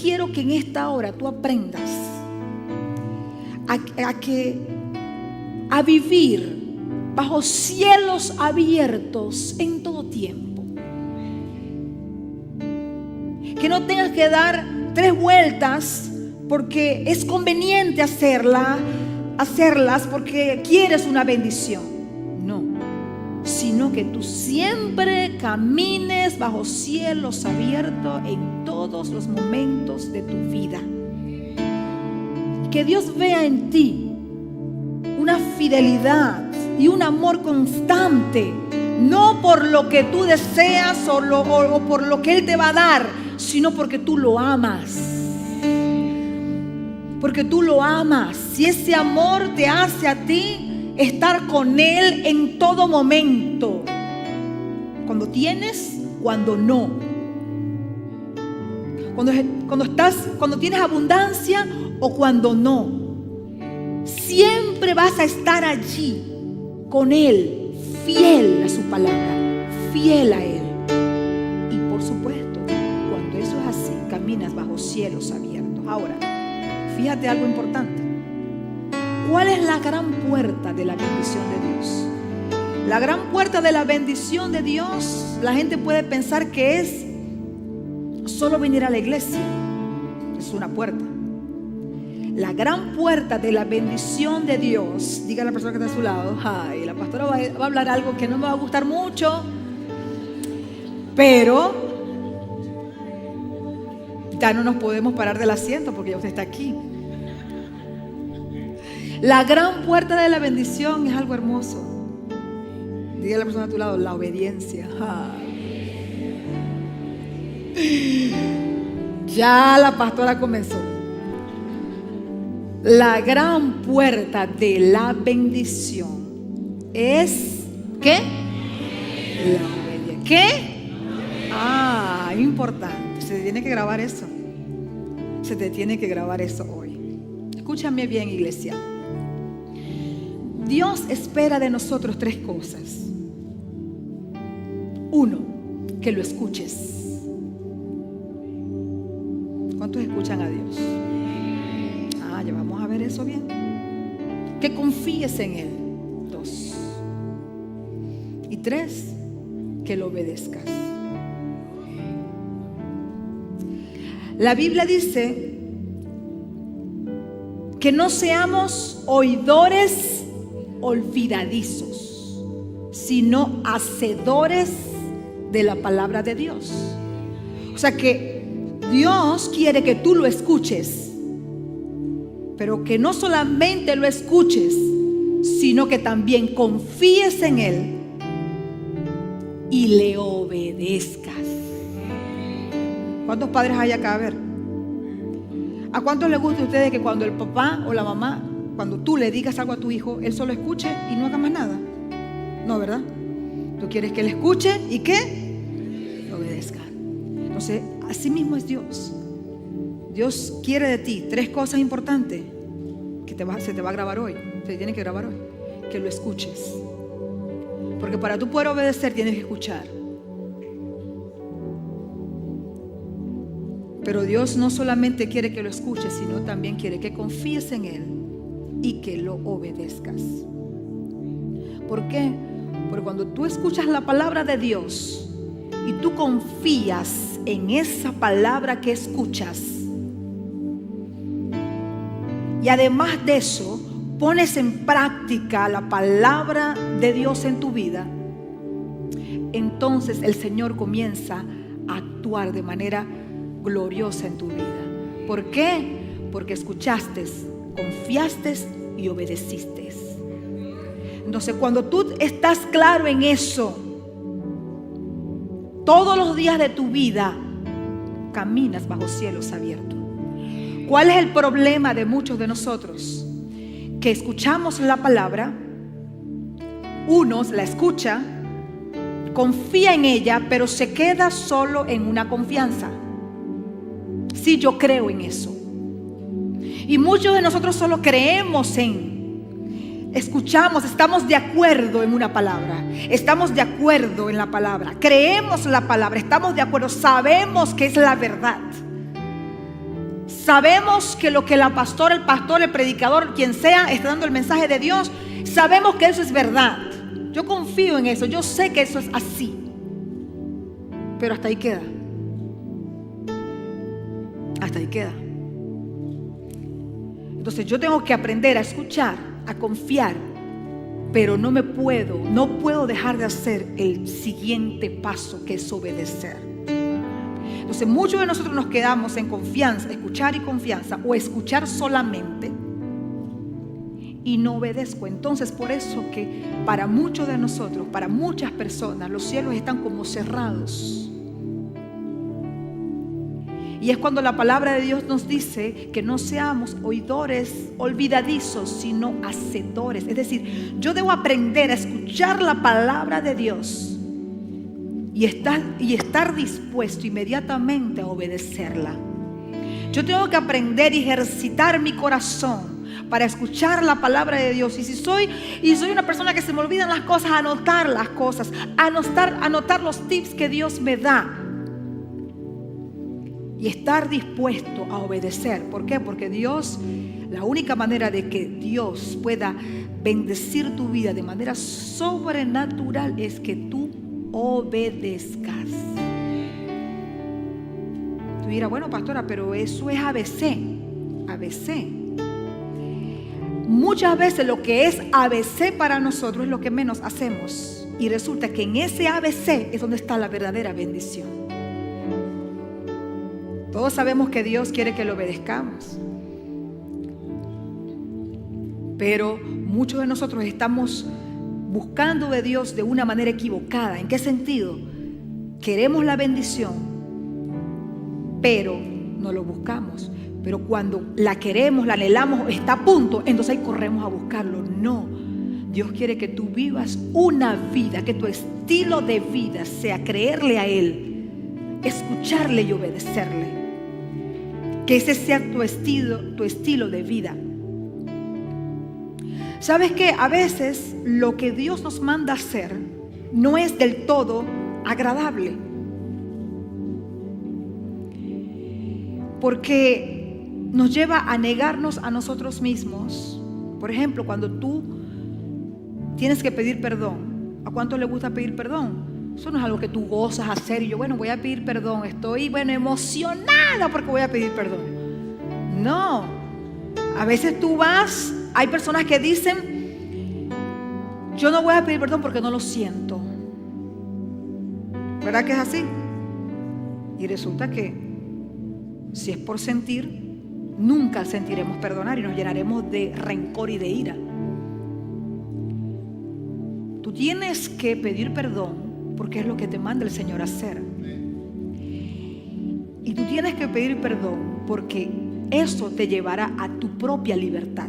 quiero que en esta hora tú aprendas a vivir bajo cielos abiertos en todo tiempo. Que no tengas que dar 3 vueltas porque es conveniente hacerlas porque quieres una bendición. No, sino que tú siempre camines bajo cielos abiertos en todos los momentos de tu vida. Que Dios vea en ti una fidelidad y un amor constante, no por lo que tú deseas o por lo que Él te va a dar, sino porque tú lo amas. Porque tú lo amas. Si ese amor te hace a ti estar con Él en todo momento, cuando tienes, cuando no, cuando tienes abundancia o cuando no, siempre vas a estar allí con Él, fiel a su palabra, fiel a Él. Y por supuesto, cuando eso es así, caminas bajo cielos abiertos. Ahora, fíjate algo importante. ¿Cuál es la gran puerta de la bendición de Dios? La gran puerta de la bendición de Dios, la gente puede pensar que es solo venir a la iglesia. Es una puerta. La gran puerta de la bendición de Dios, diga a la persona que está a su lado, ay, la pastora va a hablar algo que no me va a gustar mucho, pero ya no nos podemos parar del asiento porque ya usted está aquí. La gran puerta de la bendición es algo hermoso. Diga a la persona a tu lado, la obediencia. Ya la pastora comenzó. La gran puerta de la bendición es ¿qué? La obediencia. ¿Qué? Importante. Se te tiene que grabar eso. Se te tiene que grabar eso hoy. Escúchame bien, iglesia. Dios espera de nosotros 3 cosas. 1, que lo escuches. ¿Cuántos escuchan a Dios? Ya vamos a ver eso bien. Que confíes en Él. 2. Y 3, que lo obedezcas. La Biblia dice que no seamos oidores olvidadizos, sino hacedores de la palabra de Dios. O sea que Dios quiere que tú lo escuches, pero que no solamente lo escuches, sino que también confíes en Él y le obedezcas. ¿Cuántos padres hay acá? A ver, ¿a cuántos les gusta a ustedes que cuando el papá o la mamá, cuando tú le digas algo a tu hijo, él solo escuche y no haga más nada? No, ¿verdad? Tú quieres que él escuche y que lo obedezca. Entonces, así mismo es Dios. Dios quiere de ti 3 cosas importantes que se te va a grabar hoy. Se te tiene que grabar hoy. Que lo escuches. Porque para tú poder obedecer tienes que escuchar. Pero Dios no solamente quiere que lo escuches, sino también quiere que confíes en Él y que lo obedezcas. ¿Por qué? Porque cuando tú escuchas la palabra de Dios y tú confías en esa palabra que escuchas, y además de eso pones en práctica la palabra de Dios en tu vida, entonces el Señor comienza a actuar de manera gloriosa en tu vida. ¿Por qué? Porque escuchaste, confiaste y obedeciste. Entonces, cuando tú estás claro en eso, todos los días de tu vida caminas bajo cielos abiertos. ¿Cuál es el problema de muchos de nosotros? Que escuchamos la palabra, unos la escucha, confía en ella, pero se queda solo en una confianza. Sí, yo creo en eso. Y muchos de nosotros solo creemos escuchamos, estamos de acuerdo en una palabra, estamos de acuerdo en la palabra, creemos la palabra, estamos de acuerdo, sabemos que es la verdad, Sabemos que lo que la pastora, el pastor, el predicador, quien sea, está dando el mensaje de Dios. Sabemos que eso es verdad. Yo confío en eso. Yo sé que eso es así. Pero hasta ahí queda. Hasta ahí queda. Entonces yo tengo que aprender a escuchar, a confiar. Pero no puedo dejar de hacer el siguiente paso, que es obedecer. Entonces muchos de nosotros nos quedamos en confianza, escuchar y confianza, o escuchar solamente y no obedezco. Entonces por eso que para muchos de nosotros, para muchas personas, los cielos están como cerrados. Y es cuando la palabra de Dios nos dice que no seamos oidores olvidadizos, sino hacedores. Es decir, yo debo aprender a escuchar la palabra de Dios y estar dispuesto inmediatamente a obedecerla. Yo tengo que aprender y ejercitar mi corazón para escuchar la palabra de Dios. Y si soy una persona que se me olvidan las cosas, anotar las cosas, anotar los tips que Dios me da. Y estar dispuesto a obedecer. ¿Por qué? Porque Dios, la única manera de que Dios pueda bendecir tu vida de manera sobrenatural es que tú obedezcas. Tú dirás, bueno, pastora, pero eso es ABC. ABC. Muchas veces lo que es ABC para nosotros es lo que menos hacemos. Y resulta que en ese ABC es donde está la verdadera bendición. Todos sabemos que Dios quiere que lo obedezcamos. Pero muchos de nosotros estamos buscando de Dios de una manera equivocada. ¿En qué sentido? Queremos la bendición, pero no lo buscamos. Pero cuando la queremos, la anhelamos, está a punto, entonces ahí corremos a buscarlo. No, Dios quiere que tú vivas una vida, que tu estilo de vida sea creerle a Él, escucharle y obedecerle. Que ese sea tu estilo de vida. ¿Sabes qué? A veces lo que Dios nos manda hacer no es del todo agradable. Porque nos lleva a negarnos a nosotros mismos. Por ejemplo, cuando tú tienes que pedir perdón. ¿A cuánto le gusta pedir perdón? Eso no es algo que tú gozas hacer y yo, bueno, voy a pedir perdón. Estoy, emocionada porque voy a pedir perdón. No. A veces tú vas, hay personas que dicen, yo no voy a pedir perdón porque no lo siento. ¿Verdad que es así? Y resulta que si es por sentir, nunca sentiremos perdonar y nos llenaremos de rencor y de ira. Tú tienes que pedir perdón porque es lo que te manda el Señor a hacer. Y tú tienes que pedir perdón porque eso te llevará a tu propia libertad.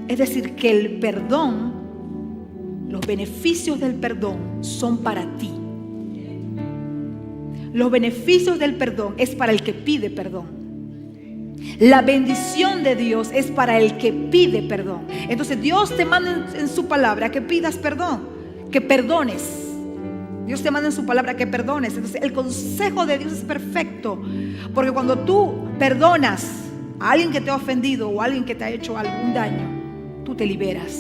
Es decir, que el perdón, los beneficios del perdón son para ti. Los beneficios del perdón es para el que pide perdón. La bendición de Dios es para el que pide perdón. Entonces Dios te manda en su palabra que pidas perdón, que perdones. Dios te manda en su palabra que perdones. Entonces el consejo de Dios es perfecto, porque cuando tú perdonas a alguien que te ha ofendido o a alguien que te ha hecho algún daño, tú te liberas,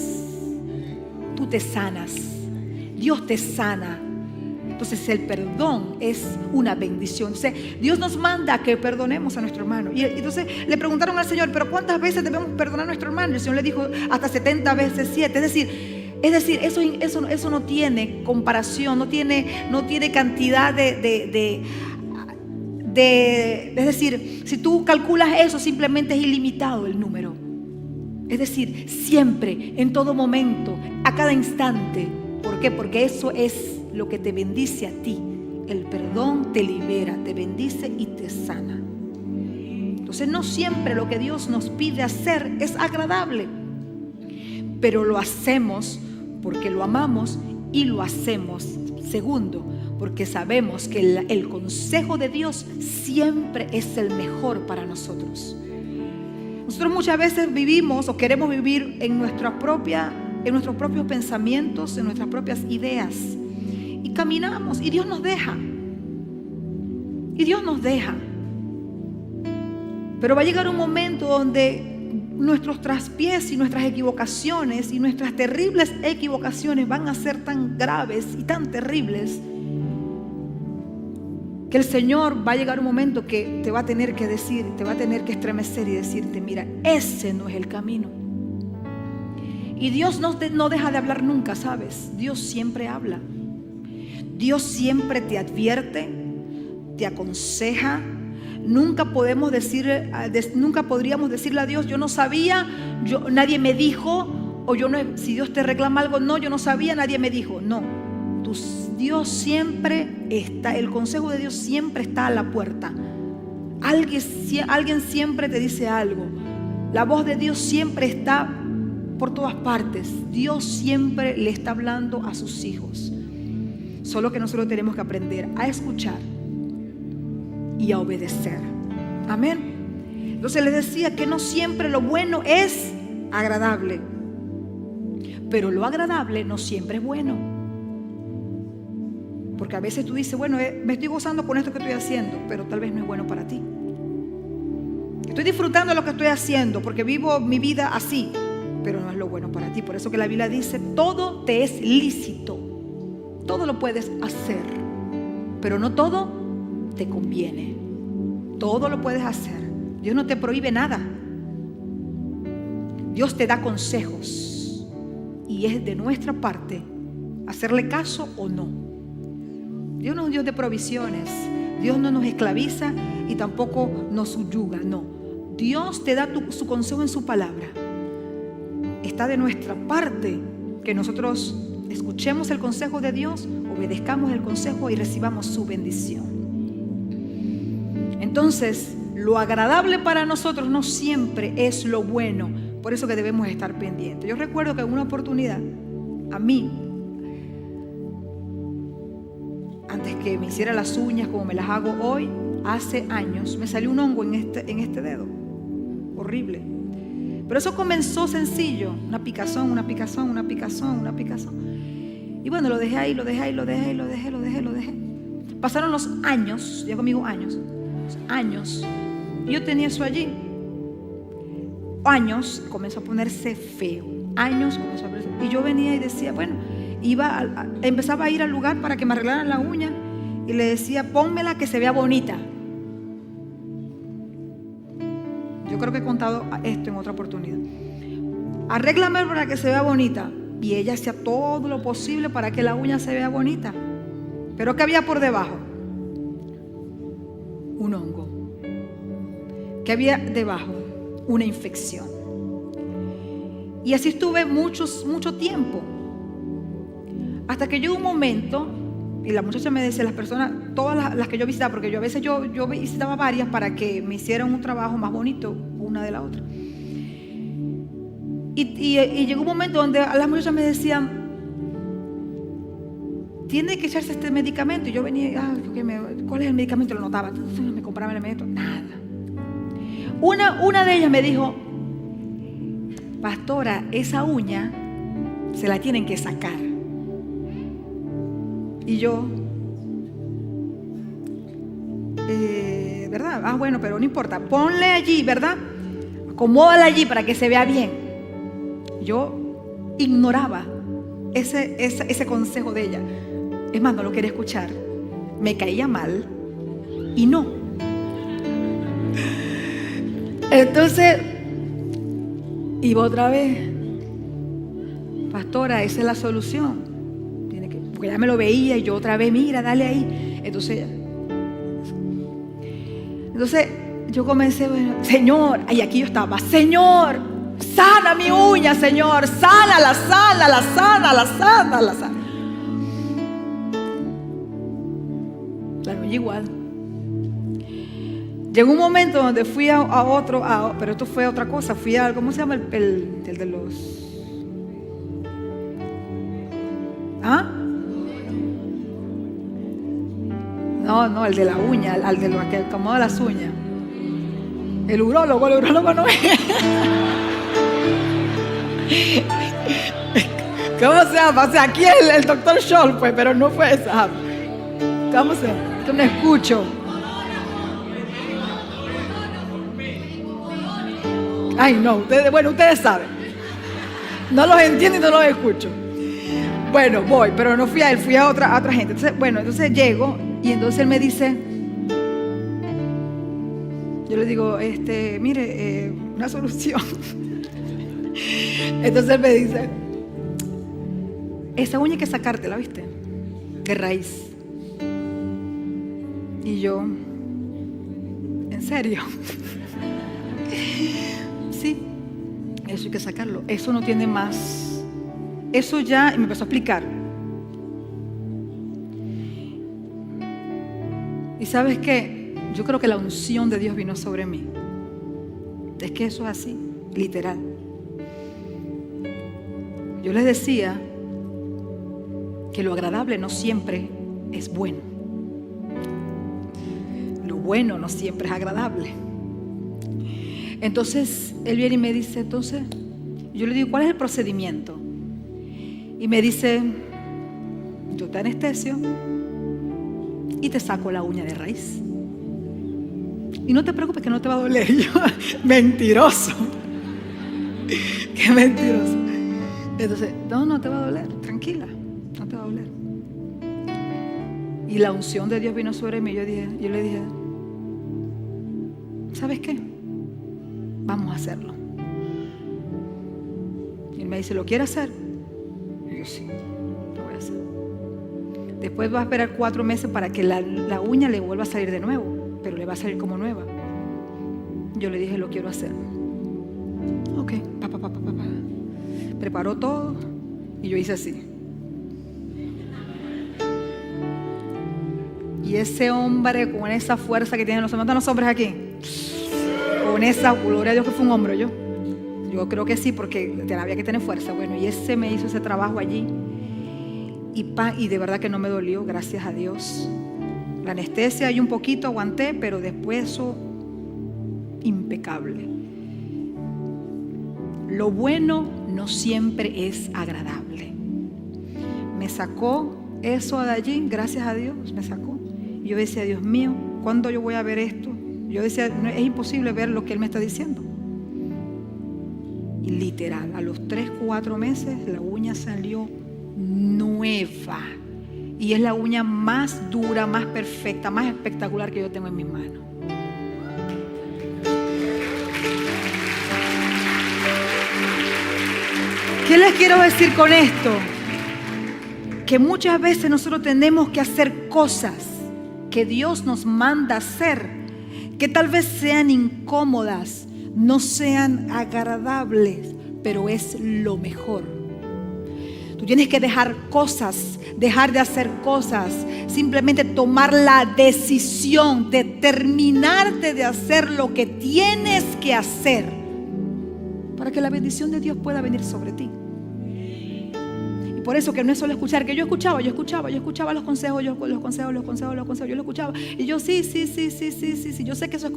tú te sanas, Dios te sana. Entonces el perdón es una bendición. Entonces Dios nos manda que perdonemos a nuestro hermano. Y entonces le preguntaron al Señor, pero ¿cuántas veces debemos perdonar a nuestro hermano? Y el Señor le dijo, hasta 70 veces 7. Es decir, eso no tiene comparación, no tiene cantidad es decir, si tú calculas eso, simplemente es ilimitado el número. Es decir, siempre, en todo momento, a cada instante. ¿Por qué? Porque eso es lo que te bendice a ti. El perdón te libera, te bendice y te sana. Entonces no siempre lo que Dios nos pide hacer es agradable, pero lo hacemos porque lo amamos y lo hacemos, segundo, porque sabemos que el consejo de Dios siempre es el mejor para nosotros. Nosotros muchas veces vivimos o queremos vivir en nuestros propios pensamientos, en nuestras propias ideas, y caminamos y Dios nos deja. Pero va a llegar un momento donde nuestros traspiés y nuestras equivocaciones y nuestras terribles equivocaciones van a ser tan graves y tan terribles que el Señor va a llegar un momento que te va a tener que decir, te va a tener que estremecer y decirte: mira, ese no es el camino. Y Dios no deja de hablar nunca, ¿sabes? Dios siempre habla. Dios siempre te advierte, te aconseja. Nunca podríamos decirle a Dios: yo no sabía, nadie me dijo, o yo no. Si Dios te reclama algo: no, yo no sabía, nadie me dijo. No, Dios siempre está, el consejo de Dios siempre está a la puerta. Alguien siempre te dice algo. La voz de Dios siempre está por todas partes. Dios siempre le está hablando a sus hijos. Solo que nosotros tenemos que aprender a escuchar y a obedecer. Amén. Entonces les decía que no siempre lo bueno es agradable, pero lo agradable no siempre es bueno. Porque a veces tú dices: bueno, me estoy gozando con esto que estoy haciendo, pero tal vez no es bueno para ti. Estoy disfrutando de lo que estoy haciendo porque vivo mi vida así, pero no es lo bueno para ti. Por eso que la Biblia dice: todo te es lícito, todo lo puedes hacer, pero no todo te conviene. Todo lo puedes hacer. Dios no te prohíbe nada. Dios te da consejos y es de nuestra parte hacerle caso o no. Dios no es un Dios de provisiones. Dios no nos esclaviza y tampoco nos subyuga. No, Dios te da su consejo en su palabra. Está de nuestra parte que nosotros escuchemos el consejo de Dios, obedezcamos el consejo y recibamos su bendición. Entonces, lo agradable para nosotros no siempre es lo bueno. Por eso que debemos estar pendientes. Yo recuerdo que en una oportunidad, a mí, antes que me hiciera las uñas como me las hago hoy, hace años, me salió un hongo en este dedo. Horrible. Pero eso comenzó sencillo. Una picazón. Y bueno, lo dejé ahí. Pasaron los años, ya conmigo años. Y yo tenía eso allí. Años, comenzó a ponerse feo. Y yo venía y decía, bueno, empezaba a ir al lugar para que me arreglaran la uña y le decía: pónmela que se vea bonita. Yo creo que he contado esto en otra oportunidad. Arréglame para que se vea bonita. Y ella hacía todo lo posible para que la uña se vea bonita. Pero ¿qué había por debajo? Un hongo. ¿Qué había debajo? Una infección. Y así estuve mucho tiempo. Hasta que llegó un momento, y la muchacha me decía, las personas, todas las que yo visitaba, porque a veces yo visitaba varias para que me hicieran un trabajo más bonito una de la otra. Y llegó un momento donde las muchachas me decían: tiene que echarse este medicamento. Y yo venía, ¿cuál es el medicamento? Lo notaba. Entonces me compraba el medicamento. Nada. Una de ellas me dijo: pastora, esa uña se la tienen que sacar. Y yo, ¿verdad? Bueno, pero no importa. Ponle allí, ¿verdad? Acomódala allí para que se vea bien. Yo ignoraba ese consejo de ella. Es más, no lo quería escuchar. Me caía mal y no. Entonces, iba otra vez: pastora, esa es la solución. Porque ya me lo veía y yo otra vez: mira, dale ahí. Entonces yo comencé: bueno, Señor, y aquí yo estaba: Señor, sana mi uña, Señor, sánala. La uña igual. Llegó un momento donde fui a otro, pero esto fue otra cosa. Fui a, ¿cómo se llama? El de los... ¿Ah? No, el de la uña, al de lo que acomoda las uñas. El urólogo no es. ¿Cómo se llama? O sea, aquí el doctor Scholl, pues, pero no fue esa. ¿Cómo se llama? Yo no escucho. Ay, no, ustedes saben. No los entiendo y no los escucho. Bueno, voy, pero no fui a él, fui a otra gente. Entonces llego y entonces él me dice, yo le digo, mire, una solución. Entonces él me dice, esa uña hay que sacártela, ¿viste? De raíz. Y yo, ¿en serio? Sí, eso hay que sacarlo. Eso no tiene más. Eso ya, y me empezó a explicar. Y ¿sabes qué? Yo creo que la unción de Dios vino sobre mí. Es que eso es así, literal. Yo les decía que lo agradable no siempre es bueno. Lo bueno no siempre es agradable. Entonces él viene y me dice, entonces, yo le digo, ¿cuál es el procedimiento? Y me dice, yo te anestesio y te saco la uña de raíz. Y no te preocupes que no te va a doler. Y yo, mentiroso. Qué mentiroso. Entonces, no te va a doler, tranquila, no te va a doler. Y la unción de Dios vino sobre mí. Yo le dije, ¿sabes qué? Vamos a hacerlo. Y él me dice, ¿lo quiere hacer? Y yo, sí, lo voy a hacer. Después va a esperar 4 meses para que la uña le vuelva a salir de nuevo, pero le va a salir como nueva. Yo le dije, lo quiero hacer. Ok, papá. Preparó todo y yo hice así. Y ese hombre con esa fuerza que tienen los hombres aquí, con esa, gloria a Dios que fue un hombre, yo creo que sí, porque había que tener fuerza. Bueno, y ese me hizo ese trabajo allí y de verdad que no me dolió, gracias a Dios. La anestesia y un poquito aguanté, pero después eso impecable. Lo bueno no siempre es agradable. Me sacó eso de allí, gracias a Dios, me sacó. Y yo decía, Dios mío, ¿cuándo yo voy a ver esto? Yo decía, no, es imposible ver lo que Él me está diciendo. Y literal, a los 3-4 meses la uña salió nueva. Y es la uña más dura, más perfecta, más espectacular que yo tengo en mis manos. ¿Qué les quiero decir con esto? Que muchas veces nosotros tenemos que hacer cosas que Dios nos manda hacer, que tal vez sean incómodas, no sean agradables, pero es lo mejor. Tú tienes que dejar de hacer cosas, simplemente tomar la decisión, determinarte de hacer lo que tienes que hacer para que la bendición de Dios pueda venir sobre ti. Y por eso que no es solo escuchar, que yo escuchaba los consejos, yo lo escuchaba. Y yo sí, yo sé que eso es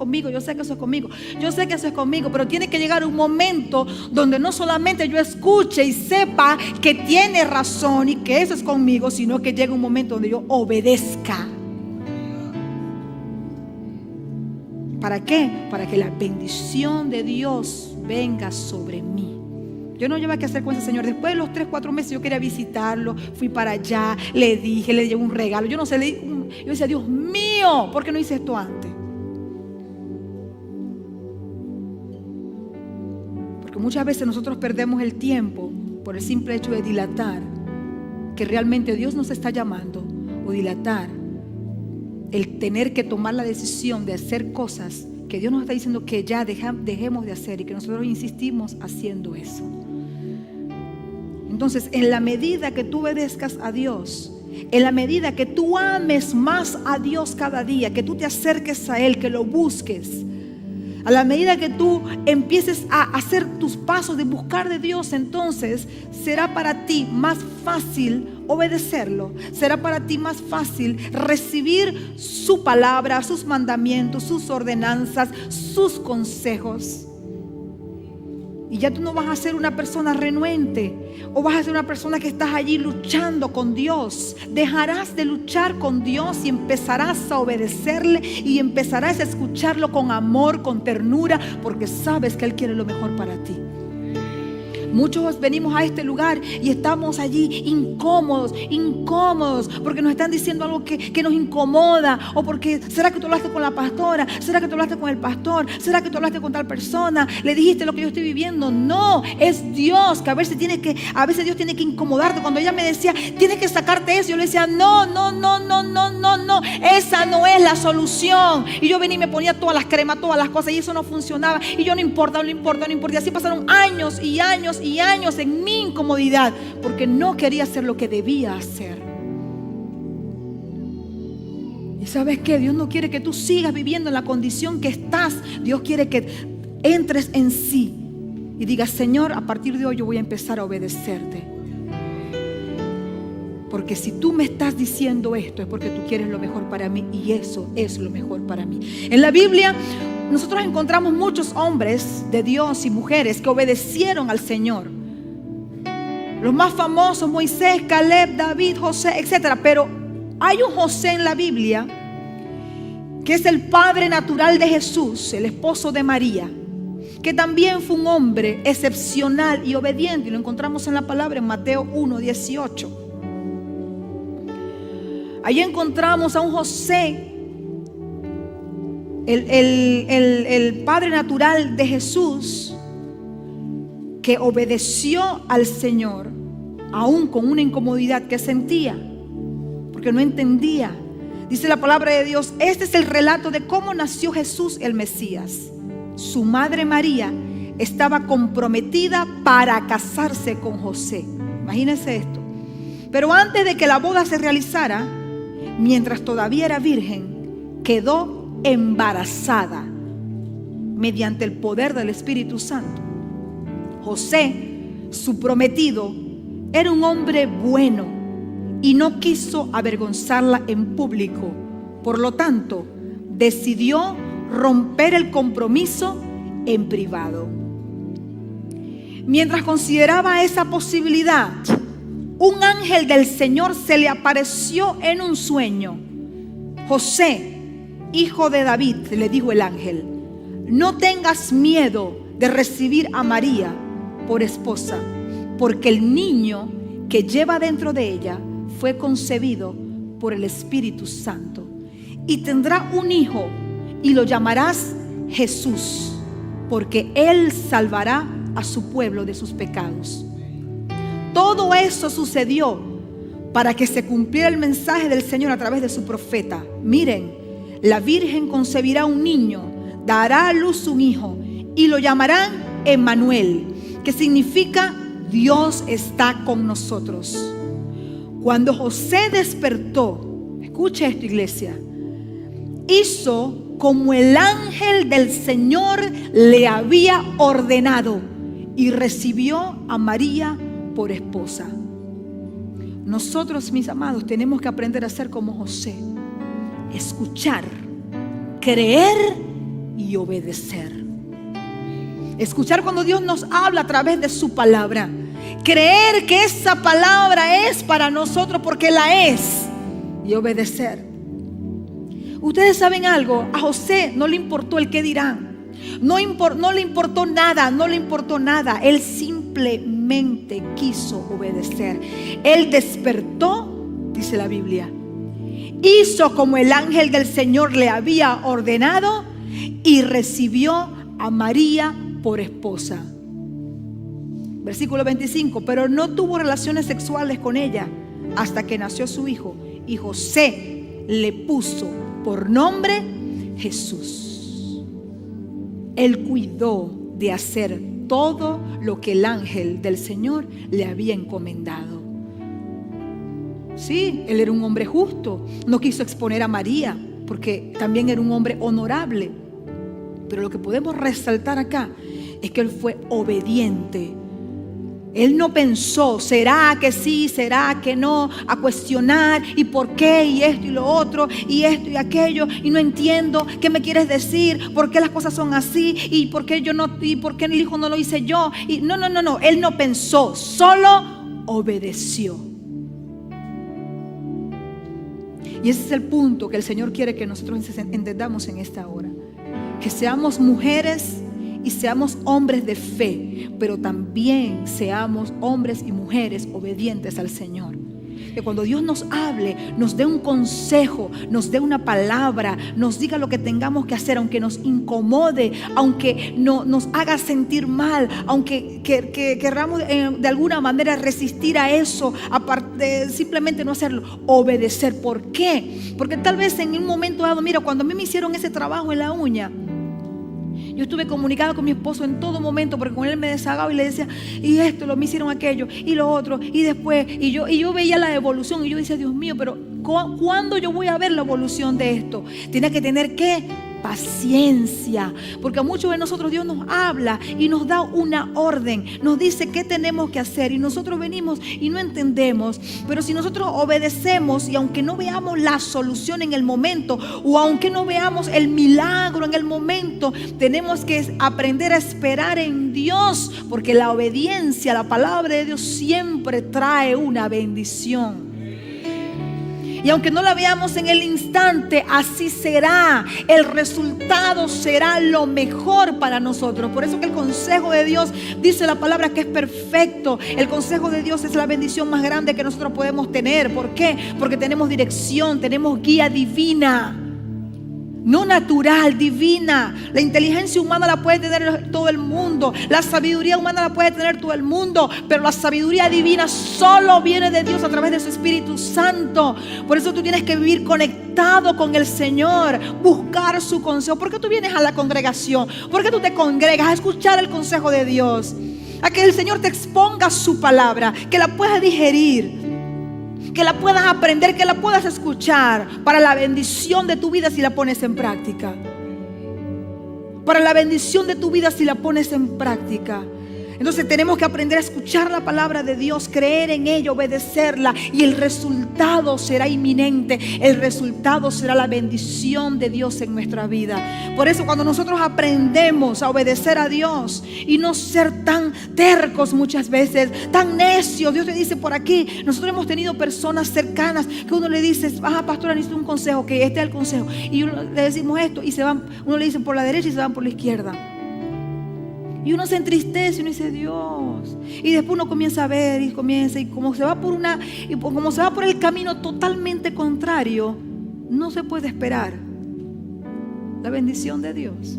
conmigo, pero tiene que llegar un momento donde no solamente yo escuche y sepa que tiene razón y que eso es conmigo, sino que llegue un momento donde yo obedezca. ¿Para qué? Para que la bendición de Dios venga sobre mí. Yo no llevaba que hacer con ese señor. Después de los 3-4 meses yo quería visitarlo. Fui para allá, le dije, le llevé un regalo. Yo no sé, yo decía, Dios mío, ¿por qué no hice esto antes? Porque muchas veces nosotros perdemos el tiempo por el simple hecho de dilatar que realmente Dios nos está llamando, o dilatar el tener que tomar la decisión de hacer cosas que Dios nos está diciendo que ya dejemos de hacer, y que nosotros insistimos haciendo eso. Entonces, en la medida que tú obedezcas a Dios, en la medida que tú ames más a Dios cada día, que tú te acerques a Él, que lo busques, a la medida que tú empieces a hacer tus pasos de buscar de Dios, entonces será para ti más fácil obedecerlo. Será para ti más fácil recibir su palabra, sus mandamientos, sus ordenanzas, sus consejos. Y ya tú no vas a ser una persona renuente, o vas a ser una persona que estás allí luchando con Dios. Dejarás de luchar con Dios y empezarás a obedecerle y empezarás a escucharlo con amor, con ternura, porque sabes que Él quiere lo mejor para ti. Muchos venimos a este lugar y estamos allí incómodos, porque nos están diciendo algo que nos incomoda, o porque ¿será que tú hablaste con la pastora? ¿Será que tú hablaste con el pastor? ¿Será que tú hablaste con tal persona? ¿Le dijiste lo que yo estoy viviendo? No, es Dios que a veces Dios tiene que incomodarte. Cuando ella me decía, tienes que sacarte eso, yo le decía, no, esa no es la solución. Y yo venía y me ponía todas las cremas, todas las cosas, y eso no funcionaba. Y yo no importa. Y así pasaron años y años en mi incomodidad, porque no quería hacer lo que debía hacer. Y ¿sabes qué? Dios no quiere que tú sigas viviendo en la condición que estás. Dios quiere que entres en sí y digas, Señor, a partir de hoy yo voy a empezar a obedecerte. Porque si tú me estás diciendo esto, es porque tú quieres lo mejor para mí, y eso es lo mejor para mí. En la Biblia nosotros encontramos muchos hombres de Dios y mujeres que obedecieron al Señor. Los más famosos, Moisés, Caleb, David, José, etc. Pero hay un José en la Biblia que es el padre natural de Jesús, el esposo de María, que también fue un hombre excepcional y obediente, y lo encontramos en la palabra en Mateo 1:18. Allí encontramos a un José, el padre natural de Jesús, que obedeció al Señor aún con una incomodidad que sentía, porque no entendía. Dice la palabra de Dios, este es el relato de cómo nació Jesús el Mesías. Su madre María estaba comprometida para casarse con José. Imagínense esto. Pero antes de que la boda se realizara, mientras todavía era virgen, quedó embarazada mediante el poder del Espíritu Santo. José, su prometido, era un hombre bueno y no quiso avergonzarla en público. Por lo tanto, decidió romper el compromiso en privado. Mientras consideraba esa posibilidad, un ángel del Señor se le apareció en un sueño. José, hijo de David, le dijo el ángel, no tengas miedo de recibir a María por esposa, porque el niño que lleva dentro de ella fue concebido por el Espíritu Santo, y tendrá un hijo y lo llamarás Jesús, porque él salvará a su pueblo de sus pecados. Todo eso sucedió para que se cumpliera el mensaje del Señor a través de su profeta. Miren, la virgen concebirá un niño, dará a luz un hijo y lo llamarán Emmanuel, que significa Dios está con nosotros. Cuando José despertó, escucha esto, iglesia, hizo como el ángel del Señor le había ordenado y recibió a María por esposa. Nosotros, mis amados, tenemos que aprender a ser como José: escuchar, creer y obedecer. Escuchar cuando Dios nos habla a través de su palabra. Creer que esa palabra es para nosotros porque la es. Y obedecer. Ustedes saben algo, a José no le importó el qué dirán. No le importó nada. Él simplemente quiso obedecer. Él despertó, dice la Biblia, hizo como el ángel del Señor le había ordenado y recibió a María por esposa. Versículo 25, pero no tuvo relaciones sexuales con ella hasta que nació su hijo, y José le puso por nombre Jesús. Él cuidó de hacer todo lo que el ángel del Señor le había encomendado. Sí, él era un hombre justo, no quiso exponer a María porque también era un hombre honorable. Pero lo que podemos resaltar acá es que él fue obediente. Él no pensó, ¿será que sí? ¿Será que no? A cuestionar, ¿y por qué? Y esto y lo otro, y esto y aquello, y no entiendo, ¿qué me quieres decir? ¿Por qué las cosas son así? ¿Y por qué yo no? ¿Y por qué el hijo no lo hice yo? Y no, Él no pensó, solo obedeció. Y ese es el punto que el Señor quiere que nosotros entendamos en esta hora. Que seamos mujeres y seamos hombres de fe, pero también seamos hombres y mujeres obedientes al Señor. Que cuando Dios nos hable, nos dé un consejo, nos dé una palabra, nos diga lo que tengamos que hacer, aunque nos incomode, aunque no, nos haga sentir mal, aunque querramos de alguna manera resistir a eso, aparte de simplemente no hacerlo, obedecer. ¿Por qué? Porque tal vez en un momento dado, mira, cuando a mí me hicieron ese trabajo en la uña, yo estuve comunicada con mi esposo en todo momento, porque con él me desahogaba y le decía, y esto, me hicieron aquello, y lo otro, y después, y yo veía la evolución, y yo decía, Dios mío, pero ¿cuándo yo voy a ver la evolución de esto? Tiene que tener, ¿qué? Paciencia, porque a muchos de nosotros Dios nos habla y nos da una orden, nos dice qué tenemos que hacer, y nosotros venimos y no entendemos. Pero si nosotros obedecemos, y aunque no veamos la solución en el momento, o aunque no veamos el milagro en el momento, tenemos que aprender a esperar en Dios, porque la obediencia a la palabra de Dios siempre trae una bendición. Y aunque no la veamos en el instante, así será. El resultado será lo mejor para nosotros. Por eso que el consejo de Dios, dice la palabra, que es perfecto. El consejo de Dios es la bendición más grande que nosotros podemos tener. ¿Por qué? Porque tenemos dirección, tenemos guía divina. No natural, divina. La inteligencia humana la puede tener todo el mundo. La sabiduría humana la puede tener todo el mundo. Pero la sabiduría divina solo viene de Dios a través de su Espíritu Santo. Por eso tú tienes que vivir conectado con el Señor. Buscar su consejo. ¿Por qué tú vienes a la congregación? ¿Por qué tú te congregas a escuchar el consejo de Dios? A que el Señor te exponga su palabra, que la puedas digerir, que la puedas aprender, que la puedas escuchar, para la bendición de tu vida si la pones en práctica. Para la bendición de tu vida si la pones en práctica. Entonces tenemos que aprender a escuchar la palabra de Dios, creer en ella, obedecerla, y el resultado será inminente. El resultado será la bendición de Dios en nuestra vida. Por eso cuando nosotros aprendemos a obedecer a Dios y no ser tan tercos muchas veces, tan necios, Dios te dice por aquí, nosotros hemos tenido personas cercanas que uno le dice, pastora, necesito un consejo, que este es el consejo, y uno le decimos esto y se van, uno le dice por la derecha y se van por la izquierda. Y uno se entristece y uno dice, Dios. Y después uno comienza a ver y como se va por el camino totalmente contrario, no se puede esperar la bendición de Dios,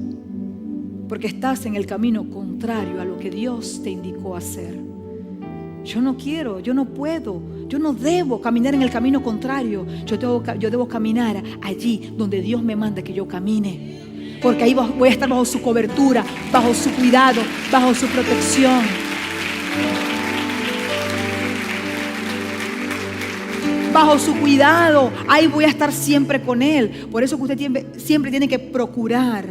porque estás en el camino contrario a lo que Dios te indicó hacer. Yo no quiero, yo no puedo, yo no debo caminar en el camino contrario. Yo debo caminar allí donde Dios me manda que yo camine. Porque ahí voy a estar bajo su cobertura, bajo su cuidado, bajo su protección. Bajo su cuidado, ahí voy a estar siempre con Él. Por eso que usted siempre tiene que procurar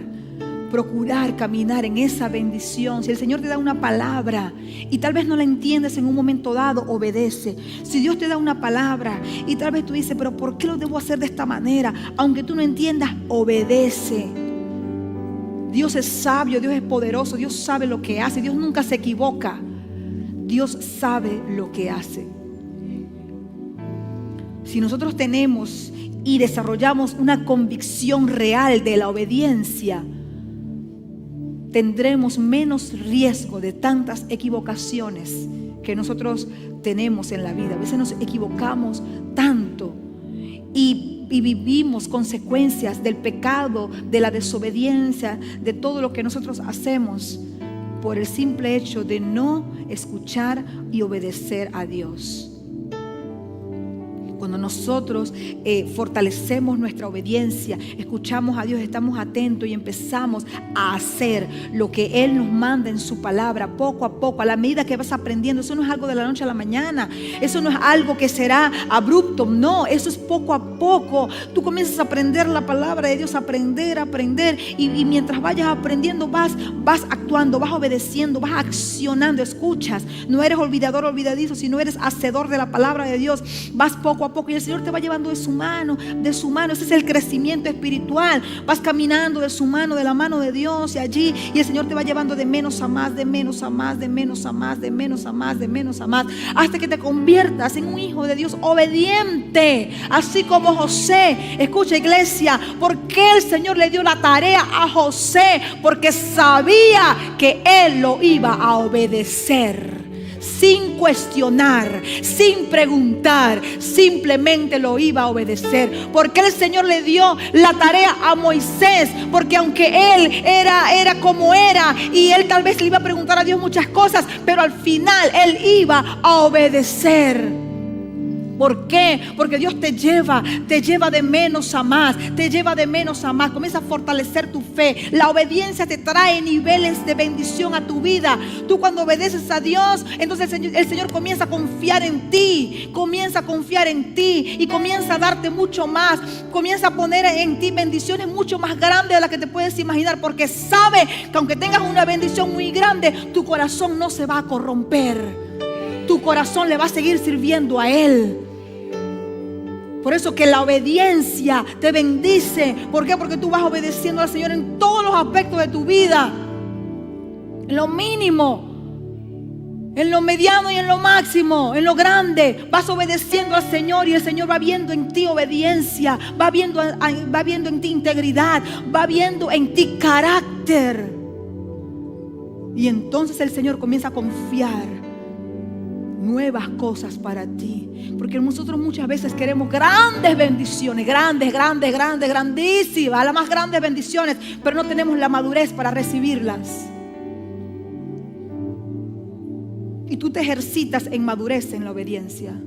caminar en esa bendición. Si el Señor te da una palabra y tal vez no la entiendes en un momento dado, obedece. Si Dios te da una palabra y tal vez tú dices, pero ¿por qué lo debo hacer de esta manera? Aunque tú no entiendas, obedece. Dios es sabio, Dios es poderoso, Dios sabe lo que hace, Dios nunca se equivoca. Dios sabe lo que hace. Si nosotros tenemos y desarrollamos una convicción real de la obediencia, tendremos menos riesgo de tantas equivocaciones que nosotros tenemos en la vida. A veces nos equivocamos tanto y vivimos consecuencias del pecado, de la desobediencia, de todo lo que nosotros hacemos por el simple hecho de no escuchar y obedecer a Dios. Cuando Cuando nosotros fortalecemos nuestra obediencia, escuchamos a Dios, estamos atentos y empezamos a hacer lo que Él nos manda en su palabra, poco a poco, a la medida que vas aprendiendo. Eso no es algo de la noche a la mañana, eso no es algo que será abrupto, no, eso es poco a poco. Tú comienzas a aprender la palabra de Dios, aprender, y mientras vayas aprendiendo vas actuando, vas obedeciendo, vas accionando. Escuchas, no eres olvidador, olvidadizo, sino eres hacedor de la palabra de Dios. Vas poco a poco y el Señor te va llevando de su mano. Ese es el crecimiento espiritual. Vas caminando de su mano, de la mano de Dios, y allí, y el Señor te va llevando de menos a más, de menos a más, de menos a más, de menos a más, de menos a más, hasta que te conviertas en un hijo de Dios obediente, así como José. Escucha, iglesia, ¿por qué el Señor le dio la tarea a José? Porque sabía que él lo iba a obedecer. Sin cuestionar, sin preguntar, simplemente lo iba a obedecer. Porque el Señor le dio la tarea a Moisés, porque aunque él era como era, y él tal vez le iba a preguntar a Dios muchas cosas, pero al final él iba a obedecer. ¿Por qué? Porque Dios te lleva de menos a más, te lleva de menos a más. Comienza a fortalecer tu fe. La obediencia te trae niveles de bendición a tu vida. Tú cuando obedeces a Dios, entonces el Señor comienza a confiar en ti, y comienza a darte mucho más. Comienza a poner en ti bendiciones mucho más grandes de las que te puedes imaginar, porque sabe que aunque tengas una bendición muy grande, tu corazón no se va a corromper. Tu corazón le va a seguir sirviendo a Él. Por eso que la obediencia te bendice. ¿Por qué? Porque tú vas obedeciendo al Señor en todos los aspectos de tu vida. En lo mínimo, en lo mediano y en lo máximo, en lo grande. Vas obedeciendo al Señor y el Señor va viendo en ti obediencia. Va viendo en ti integridad. Va viendo en ti carácter. Y entonces el Señor comienza a confiar nuevas cosas para ti. Porque nosotros muchas veces queremos grandes bendiciones, grandísimas, las más grandes bendiciones, pero no tenemos la madurez para recibirlas. Y tú te ejercitas en madurez en la obediencia.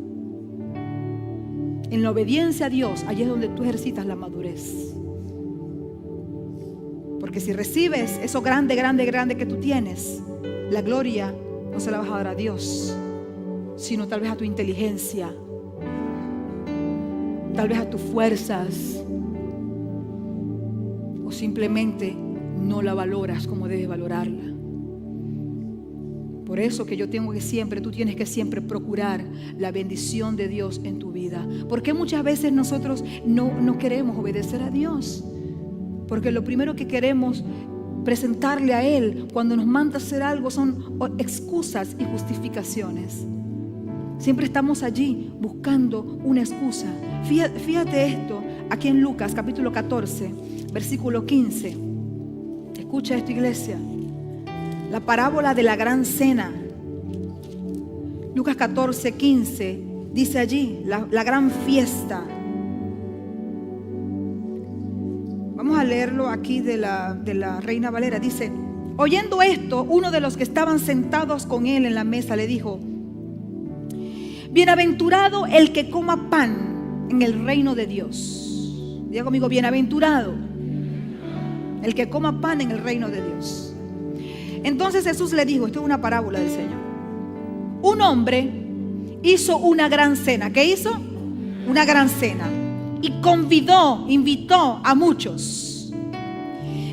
En la obediencia a Dios, allí es donde tú ejercitas la madurez. Porque si recibes eso grande que tú tienes, la gloria no se la vas a dar a Dios, sino tal vez a tu inteligencia, tal vez a tus fuerzas, o simplemente no la valoras como debes valorarla. Por eso que tú tienes que siempre procurar la bendición de Dios en tu vida. Porque muchas veces nosotros no queremos obedecer a Dios, porque lo primero que queremos presentarle a Él cuando nos manda a hacer algo son excusas y justificaciones. Siempre estamos allí buscando una excusa. Fíjate esto aquí en Lucas capítulo 14 versículo 15. Escucha esto, iglesia. La parábola de la gran cena. Lucas 14, 15 dice allí la gran fiesta. Vamos a leerlo aquí de la Reina Valera. Dice: oyendo esto, uno de los que estaban sentados con él en la mesa le dijo: bienaventurado el que coma pan en el reino de Dios. Diga conmigo: bienaventurado el que coma pan en el reino de Dios. Entonces Jesús le dijo, esto es una parábola del Señor: un hombre hizo una gran cena. ¿Qué hizo? Una gran cena. Y invitó a muchos.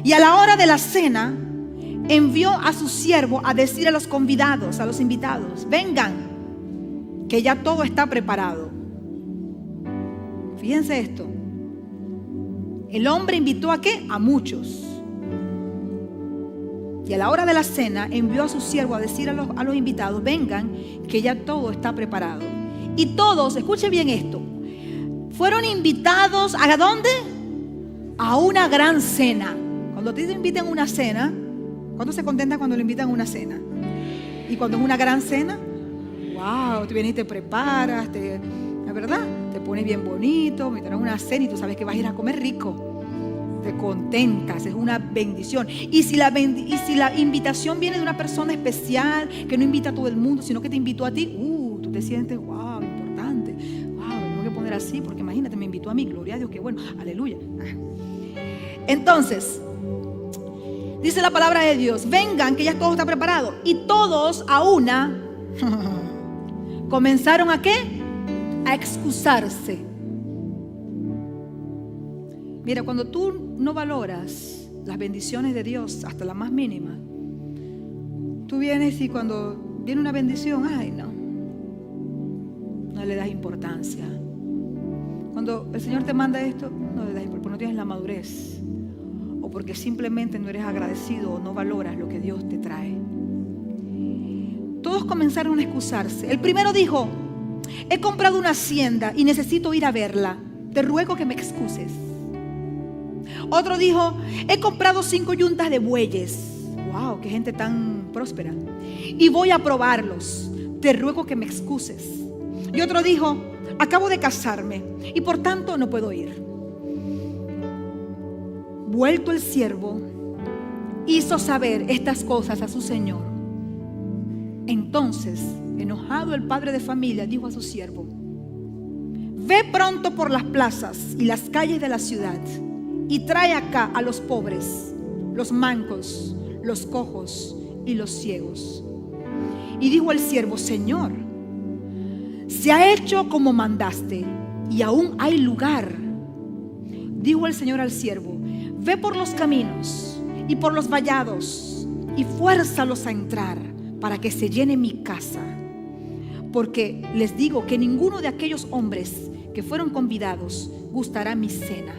Y a la hora de la cena envió a su siervo a decir a los convidados, a los invitados: vengan, que ya todo está preparado. Fíjense esto. El hombre invitó ¿a qué? A muchos. Y a la hora de la cena envió a su siervo a decir a los invitados: vengan, que ya todo está preparado. Y todos, escuchen bien esto, fueron invitados ¿a dónde? A una gran cena. Cuando te invitan a una cena, ¿cuánto se contenta cuando le invitan a una cena? Y cuando es una gran cena, wow, tú vienes y te preparas, la verdad, te pones bien bonito, me traes una cena y tú sabes que vas a ir a comer rico. Te contentas, es una bendición. Y si la invitación viene de una persona especial, que no invita a todo el mundo, sino que te invitó a ti, tú te sientes, wow, importante, wow, tengo que poner poner así, porque imagínate, me invitó a mí, gloria a Dios, qué bueno, aleluya. Entonces, dice la palabra de Dios, vengan que ya todo está preparado. Y todos a una comenzaron ¿a qué? A excusarse. Mira, cuando tú no valoras las bendiciones de Dios, hasta la más mínima, tú vienes y cuando viene una bendición, ay no le das importancia. Cuando el Señor te manda esto, no le das importancia, porque no tienes la madurez, o porque simplemente no eres agradecido o no valoras lo que Dios te trae. Todos comenzaron a excusarse. El primero dijo, he comprado una hacienda y necesito ir a verla, te ruego que me excuses. Otro dijo, he comprado 5 yuntas de bueyes. Wow, qué gente tan próspera. Y voy a probarlos, te ruego que me excuses. Y otro dijo, acabo de casarme y por tanto no puedo ir. Vuelto el siervo, hizo saber estas cosas a su señor. Entonces, enojado el padre de familia, dijo a su siervo, ve pronto por las plazas y las calles de la ciudad y trae acá a los pobres, los mancos, los cojos y los ciegos. Y dijo el siervo, Señor, se ha hecho como mandaste y aún hay lugar. Dijo el Señor al siervo, ve por los caminos y por los vallados y fuérzalos a entrar para que se llene mi casa. Porque les digo que ninguno de aquellos hombres que fueron convidados gustará mi cena.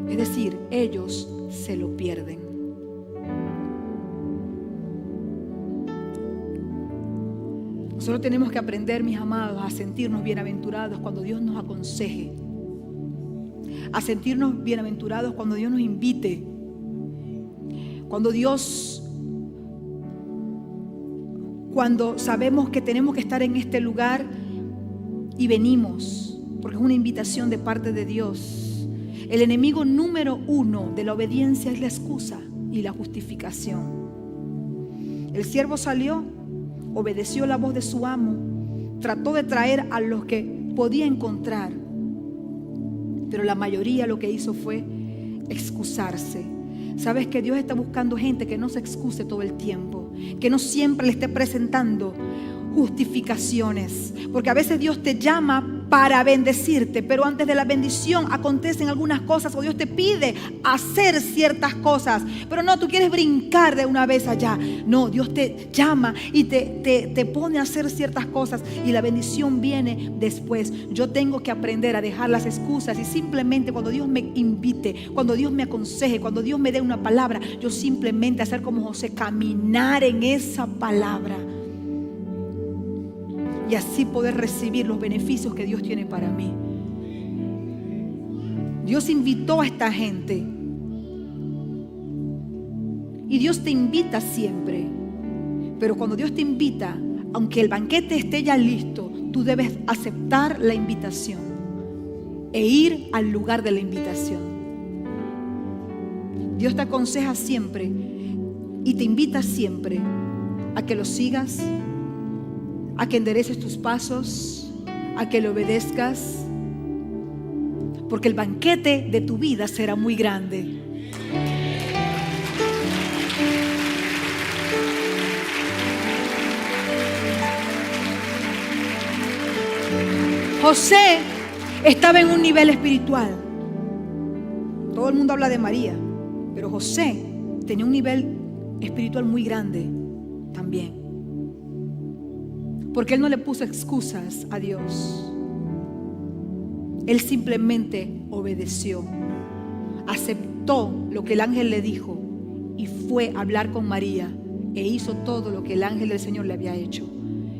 Es decir, ellos se lo pierden. Nosotros tenemos que aprender, mis amados, a sentirnos bienaventurados cuando Dios nos aconseje, a sentirnos bienaventurados cuando Dios nos invite, cuando sabemos que tenemos que estar en este lugar y venimos, porque es una invitación de parte de Dios. El enemigo número 1 de la obediencia es la excusa y la justificación. El siervo salió, obedeció la voz de su amo, trató de traer a los que podía encontrar, pero la mayoría lo que hizo fue excusarse. Sabes que Dios está buscando gente que no se excuse todo el tiempo, que no siempre le esté presentando justificaciones, porque a veces Dios te llama para bendecirte, pero antes de la bendición acontecen algunas cosas, o Dios te pide hacer ciertas cosas, pero no, tú quieres brincar de una vez allá. No, Dios te llama y te pone a hacer ciertas cosas y la bendición viene después. Yo tengo que aprender a dejar las excusas y simplemente cuando Dios me invite, cuando Dios me aconseje, cuando Dios me dé una palabra, yo simplemente hacer como José, caminar en esa palabra y así poder recibir los beneficios que Dios tiene para mí. Dios invitó a esta gente y Dios te invita siempre, pero cuando Dios te invita, aunque el banquete esté ya listo, tú debes aceptar la invitación e ir al lugar de la invitación. Dios te aconseja siempre y te invita siempre a que lo sigas, a que endereces tus pasos, a que le obedezcas, porque el banquete de tu vida será muy grande. José estaba en un nivel espiritual. Todo el mundo habla de María, pero José tenía un nivel espiritual muy grande también. Porque él no le puso excusas a Dios. Él simplemente obedeció, aceptó lo que el ángel le dijo y fue a hablar con María e hizo todo lo que el ángel del Señor le había hecho.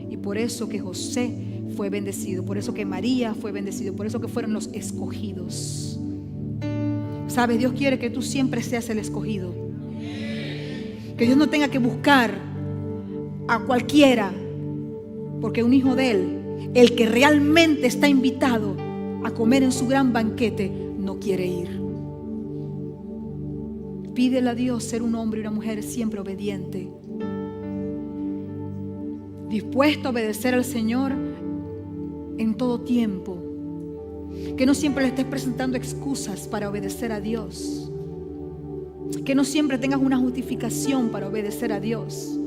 Y por eso que José fue bendecido, por eso que María fue bendecido, por eso que fueron los escogidos. ¿Sabes? Dios quiere que tú siempre seas el escogido. Que Dios no tenga que buscar a cualquiera, porque un hijo de Él, el que realmente está invitado a comer en su gran banquete, no quiere ir. Pídele a Dios ser un hombre y una mujer siempre obediente. dispuesto a obedecer al Señor en todo tiempo. Que no siempre le estés presentando excusas para obedecer a Dios. Que no siempre tengas una justificación para obedecer a Dios,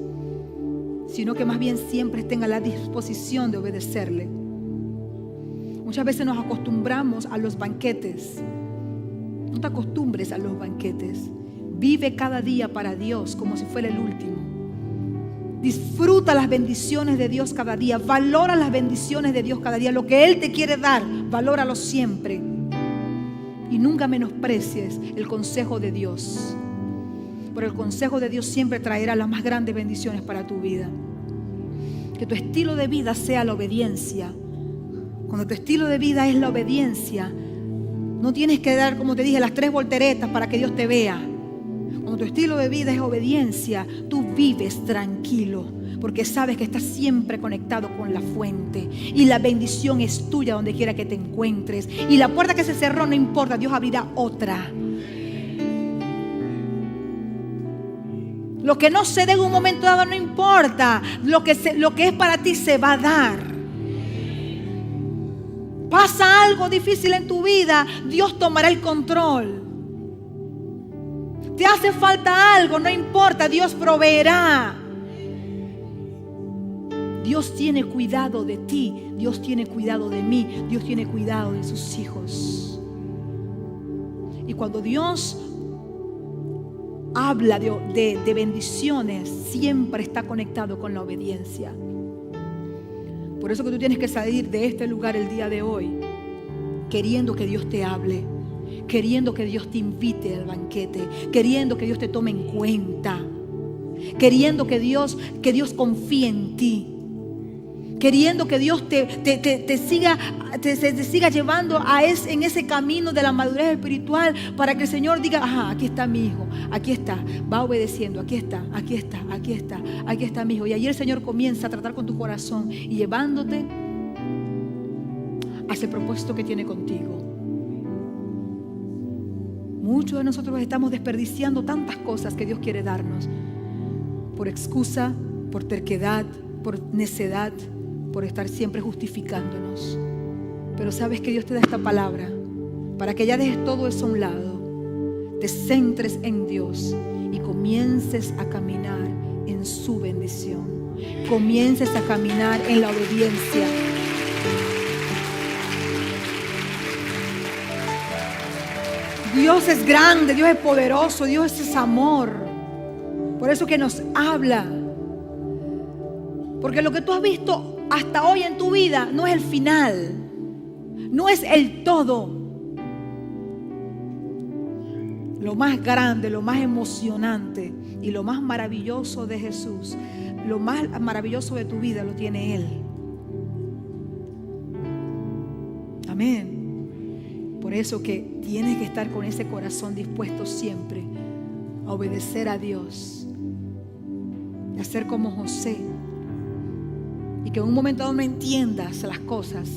sino que más bien siempre tengas la disposición de obedecerle. Muchas veces nos acostumbramos a los banquetes. No te acostumbres a los banquetes. Vive cada día para Dios como si fuera el último. Disfruta las bendiciones de Dios cada día. Valora las bendiciones de Dios cada día. Lo que Él te quiere dar, valóralo siempre. Y nunca menosprecies el consejo de Dios. Pero el consejo de Dios siempre traerá las más grandes bendiciones para tu vida. Que tu estilo de vida sea la obediencia. Cuando tu estilo de vida es la obediencia, no tienes que dar, como te dije, las 3 volteretas para que Dios te vea. Cuando tu estilo de vida es obediencia, tú vives tranquilo, porque sabes que estás siempre conectado con la fuente y la bendición es tuya donde quiera que te encuentres. Y la puerta que se cerró no importa, Dios abrirá otra. Lo que no se dé en un momento dado no importa. Lo que es para ti se va a dar. Pasa algo difícil en tu vida, Dios tomará el control. Te hace falta algo, no importa, Dios proveerá. Dios tiene cuidado de ti, Dios tiene cuidado de mí, Dios tiene cuidado de sus hijos. Y cuando Dios habla de bendiciones, siempre está conectado con la obediencia. Por eso que tú tienes que salir de este lugar el día de hoy queriendo que Dios te hable, queriendo que Dios te invite al banquete, queriendo que Dios te tome en cuenta, queriendo que Dios confíe en ti, queriendo que Dios te siga llevando en ese camino de la madurez espiritual, para que el Señor diga: ajá, aquí está mi hijo, aquí está, va obedeciendo, aquí está mi hijo. Y allí el Señor comienza a tratar con tu corazón y llevándote hacia el propósito que tiene contigo. Muchos de nosotros estamos desperdiciando tantas cosas que Dios quiere darnos por excusa, por terquedad, por necedad, por estar siempre justificándonos. Pero sabes que Dios te da esta palabra para que ya dejes todo eso a un lado, te centres en Dios y comiences a caminar en su bendición, comiences a caminar en la obediencia. Dios es grande, Dios es poderoso, Dios es amor. Por eso que nos habla. Porque lo que tú has visto hasta hoy en tu vida no es el final, no es el todo. Lo más grande, lo más emocionante y lo más maravilloso de Jesús, lo más maravilloso de tu vida lo tiene Él. Amén. Por eso que tienes que estar con ese corazón dispuesto siempre a obedecer a Dios, a ser como José. Y que en un momento dado no entiendas las cosas,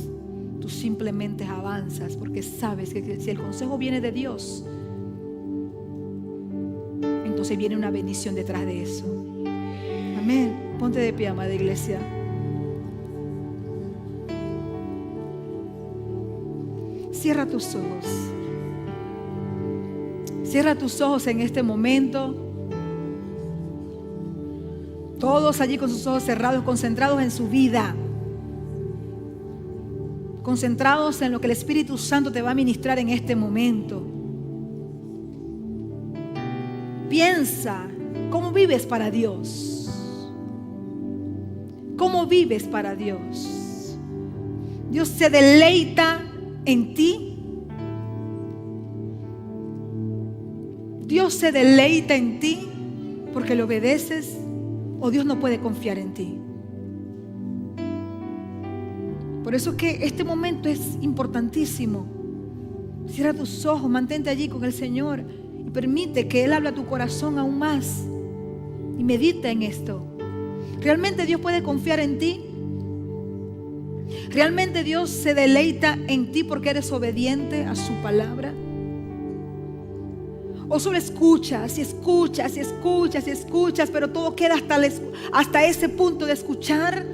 tú simplemente avanzas, porque sabes que si el consejo viene de Dios, entonces viene una bendición detrás de eso. Amén. Ponte de pie, amada iglesia. Cierra tus ojos. Cierra tus ojos en este momento. Todos allí con sus ojos cerrados, concentrados en su vida, concentrados en lo que el Espíritu Santo te va a ministrar en este momento. Piensa, ¿cómo vives para Dios? ¿Cómo vives para Dios? Dios se deleita en ti. Dios se deleita en ti porque le obedeces. O Dios no puede confiar en ti. Por eso que este momento es importantísimo. Cierra tus ojos, mantente allí con el Señor y permite que Él hable a tu corazón aún más. Y medita en esto. ¿Realmente Dios puede confiar en ti? ¿Realmente Dios se deleita en ti porque eres obediente a su palabra? O solo escuchas y escuchas y escuchas y escuchas, pero todo queda hasta ese punto de escuchar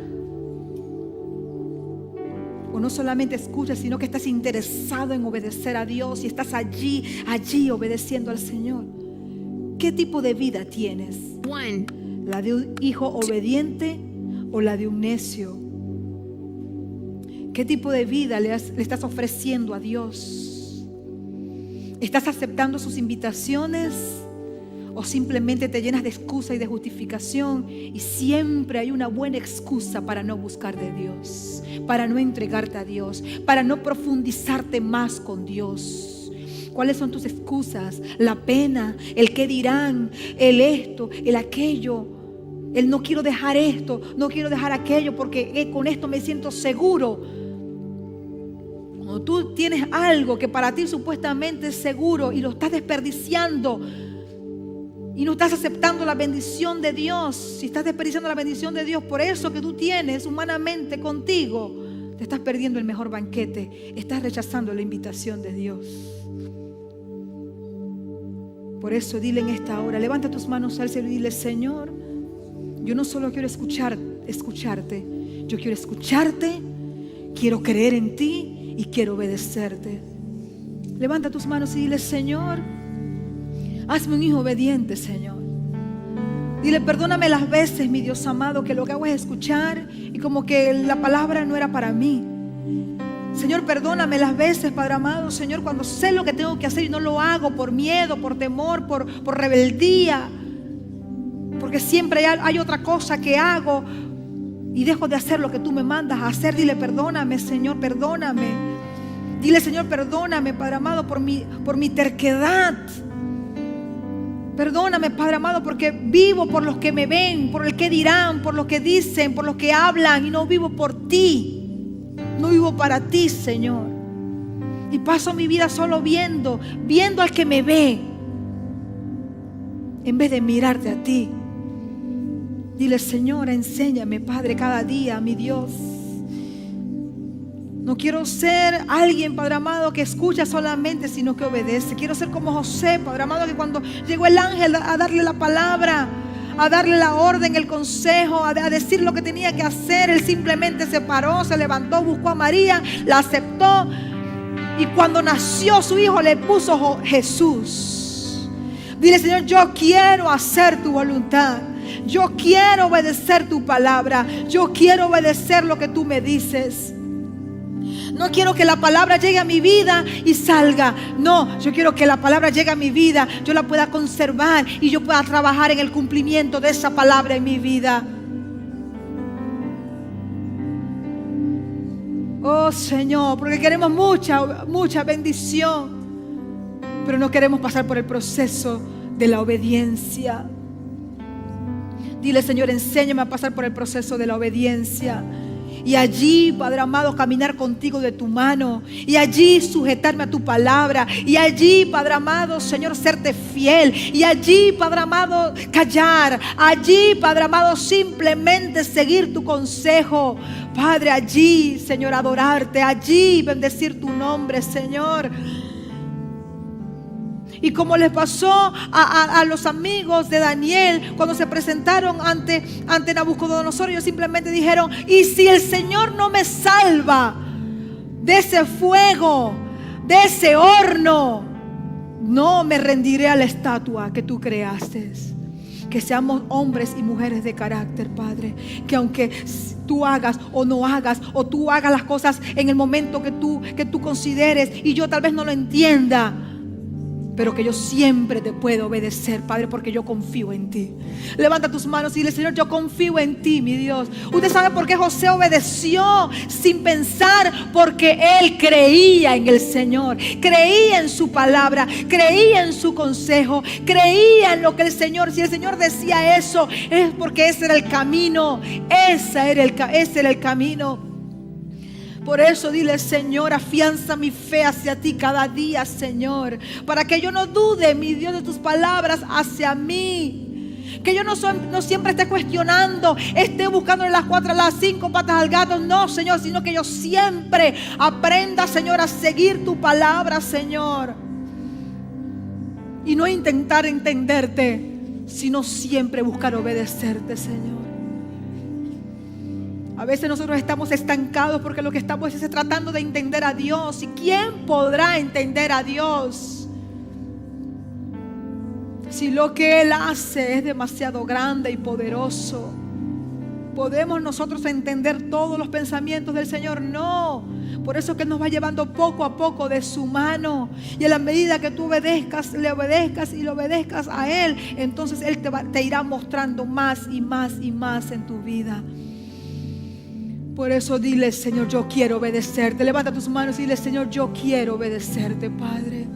no solamente escuchas, sino que estás interesado en obedecer a Dios y estás allí obedeciendo al Señor. ¿Qué tipo de vida tienes? ¿La de un hijo obediente o la de un necio? ¿Qué tipo de vida le estás ofreciendo a Dios? ¿Estás aceptando sus invitaciones o simplemente te llenas de excusa y de justificación? Y siempre hay una buena excusa para no buscar de Dios, para no entregarte a Dios, para no profundizarte más con Dios. ¿Cuáles son tus excusas? La pena, el qué dirán, el esto, el aquello, el no quiero dejar esto, no quiero dejar aquello porque con esto me siento seguro. Cuando tú tienes algo que para ti supuestamente es seguro y lo estás desperdiciando y no estás aceptando la bendición de Dios, si estás desperdiciando la bendición de Dios por eso que tú tienes humanamente contigo, te estás perdiendo el mejor banquete, estás rechazando la invitación de Dios. Por eso dile en esta hora, levanta tus manos al cielo y dile: Señor, yo no solo quiero escucharte, yo quiero escucharte, quiero creer en ti y quiero obedecerte. Levanta tus manos y dile: Señor, hazme un hijo obediente, Señor. Dile: perdóname las veces, mi Dios amado, que lo que hago es escuchar y como que la palabra no era para mí. Señor, perdóname las veces, Padre amado, Señor, cuando sé lo que tengo que hacer y no lo hago por miedo, por temor, por rebeldía, porque siempre hay otra cosa que hago y dejo de hacer lo que tú me mandas a hacer. Dile: perdóname, Señor, perdóname. Dile: Señor, perdóname, Padre amado, por mi terquedad. Perdóname, Padre amado, porque vivo por los que me ven, por el que dirán, por los que dicen, por los que hablan, y no vivo por ti. No vivo para ti, Señor. Y paso mi vida solo viendo al que me ve, en vez de mirarte a ti. Dile: Señor, enséñame, Padre, cada día, mi Dios. No quiero ser alguien, Padre amado, que escucha solamente, sino que obedece. Quiero ser como José, Padre amado, que cuando llegó el ángel a darle la palabra, a darle la orden, el consejo, a decir lo que tenía que hacer, él simplemente se paró, se levantó, buscó a María, la aceptó, y cuando nació su hijo le puso Jesús. Dile: Señor, yo quiero hacer tu voluntad, yo quiero obedecer tu palabra, yo quiero obedecer lo que tú me dices. No quiero que la palabra llegue a mi vida y salga. No, yo quiero que la palabra llegue a mi vida, yo la pueda conservar y yo pueda trabajar en el cumplimiento de esa palabra en mi vida. Oh Señor, porque queremos mucha bendición, pero no queremos pasar por el proceso de la obediencia. Dile: Señor, enséñame a pasar por el proceso de la obediencia. Y allí, Padre amado, caminar contigo de tu mano. Y allí sujetarme a tu palabra. Y allí, Padre amado, Señor, serte fiel. Y allí, Padre amado, callar. Allí, Padre amado, simplemente seguir tu consejo. Padre, allí, Señor, adorarte. Allí, bendecir tu nombre, Señor. Y como les pasó a los amigos de Daniel cuando se presentaron ante Nabucodonosor, ellos simplemente dijeron: y si el Señor no me salva de ese fuego, de ese horno, no me rendiré a la estatua que tú creaste. Que seamos hombres y mujeres de carácter, Padre. Que aunque tú hagas o no hagas, o tú hagas las cosas en el momento que tú consideres y yo tal vez no lo entienda, pero que yo siempre te puedo obedecer, Padre, porque yo confío en ti. Levanta tus manos y dile: Señor, yo confío en ti, mi Dios. Usted sabe por qué José obedeció sin pensar, porque él creía en el Señor, creía en su palabra, creía en su consejo, creía en lo que el Señor, si el Señor decía eso, es porque ese era el camino, ese era el camino. Por eso dile: Señor, afianza mi fe hacia ti cada día, Señor, para que yo no dude, mi Dios, de tus palabras hacia mí. Que yo no siempre esté cuestionando, esté buscándole las 4, las 5 patas al gato. No, Señor, sino que yo siempre aprenda, Señor, a seguir tu palabra, Señor. Y no intentar entenderte, sino siempre buscar obedecerte, Señor. A veces nosotros estamos estancados porque lo que estamos es tratando de entender a Dios. ¿Y quién podrá entender a Dios si lo que Él hace es demasiado grande y poderoso? ¿Podemos nosotros entender todos los pensamientos del Señor? No. Por eso que Él nos va llevando poco a poco de su mano. Y en la medida que tú obedezcas, le obedezcas y le obedezcas a Él, entonces Él te irá mostrando más y más y más en tu vida. Por eso dile: Señor, yo quiero obedecerte. Levanta tus manos y dile: Señor, yo quiero obedecerte, Padre.